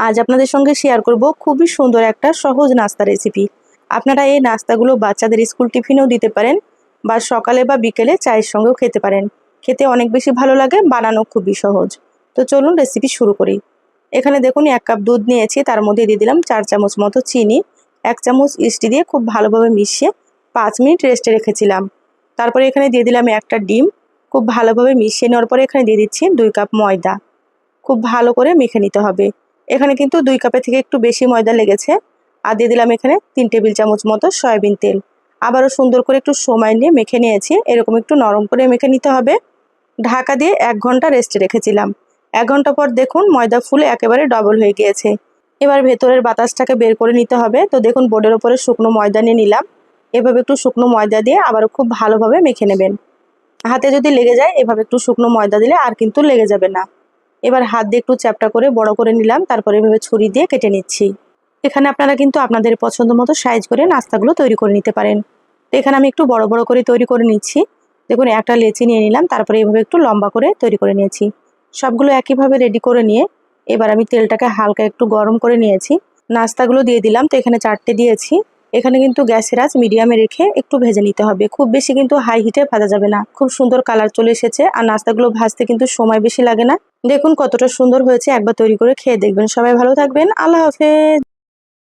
আজ আপনাদের সঙ্গে শেয়ার করব খুবই সুন্দর একটা সহজ নাস্তা রেসিপি। আপনারা এই নাস্তাগুলো বাচ্চাদের স্কুল টিফিনেও দিতে পারেন বা সকালে বা বিকেলে চায়ের সঙ্গেও খেতে পারেন। খেতে অনেক বেশি ভালো লাগে, বানানো খুবই সহজ। তো চলুন রেসিপি শুরু করি। এখানে দেখুন 1 কাপ দুধ নিয়েছি, তার মধ্যে দিয়ে দিলাম 4 চামচ মতো চিনি, 1 চামচ ইস্ট দিয়ে খুব ভালোভাবে মিশিয়ে 5 মিনিট রেস্টে রেখেছিলাম। তারপরে এখানে দিয়ে দিলাম একটা ডিম, খুব ভালোভাবে মিশিয়ে নেওয়ার পরে এখানে দিয়ে দিচ্ছি 2 কাপ ময়দা। খুব ভালো করে মেখে নিতে হবে। এখানে কিন্তু 2 কাপের থেকে একটু বেশি ময়দা লেগেছে। আর দিয়ে দিলাম এখানে 3 টেবিল চামচ মতো সয়াবিন তেল। আবারও সুন্দর করে একটু সময় নিয়ে মেখে নিয়েছি। এরকম একটু নরম করে মেখে নিতে হবে। ঢাকা দিয়ে 1 ঘন্টা রেস্টে রেখেছিলাম। 1 ঘন্টা পর দেখুন ময়দা ফুলে একেবারে ডবল হয়ে গিয়েছে। এবার ভেতরের বাতাসটাকে বের করে নিতে হবে। তো দেখুন বোর্ডের ওপরে শুকনো ময়দা নিয়ে নিলাম। এভাবে একটু শুকনো ময়দা দিয়ে আবারও খুব ভালোভাবে মেখে নেবেন। হাতে যদি লেগে যায় এভাবে একটু শুকনো ময়দা দিলে আর কিন্তু লেগে যাবে না। এবার হাত দিয়ে একটু চ্যাপ্টা করে বড় করে নিলাম, তারপরে এভাবে ছুরি দিয়ে কেটে নিচ্ছি। এখানে আপনারা কিন্তু আপনাদের পছন্দ মতো সাইজ করে নাস্তাগুলো তৈরি করে নিতে পারেন। তো এখানে আমি একটু বড় বড় করে তৈরি করে নিচ্ছি। দেখুন একটা লেচি নিয়ে নিলাম, তারপরে এইভাবে একটু লম্বা করে তৈরি করে নিয়েছি। সবগুলো একইভাবে রেডি করে নিয়ে এবার আমি তেলটাকে হালকা একটু গরম করে নিয়েছি। নাস্তাগুলো দিয়ে দিলাম। তো এখানে 4টে দিয়েছি। এখানে কিন্তু গ্যাসের আঁচ মিডিয়ামে রেখে একটু ভেজে নিতে হবে, খুব বেশি কিন্তু হাই হিটে ভাজা যাবে না। খুব সুন্দর কালার চলে এসেছে, আর নাস্তাগুলো ভাজতে কিন্তু সময় বেশি লাগে না। দেখুন কতটা সুন্দর হয়েছে, একবার তৈরি করে খেয়ে দেখবেন। সবাই ভালো থাকবেন, আল্লাহ হাফেজ।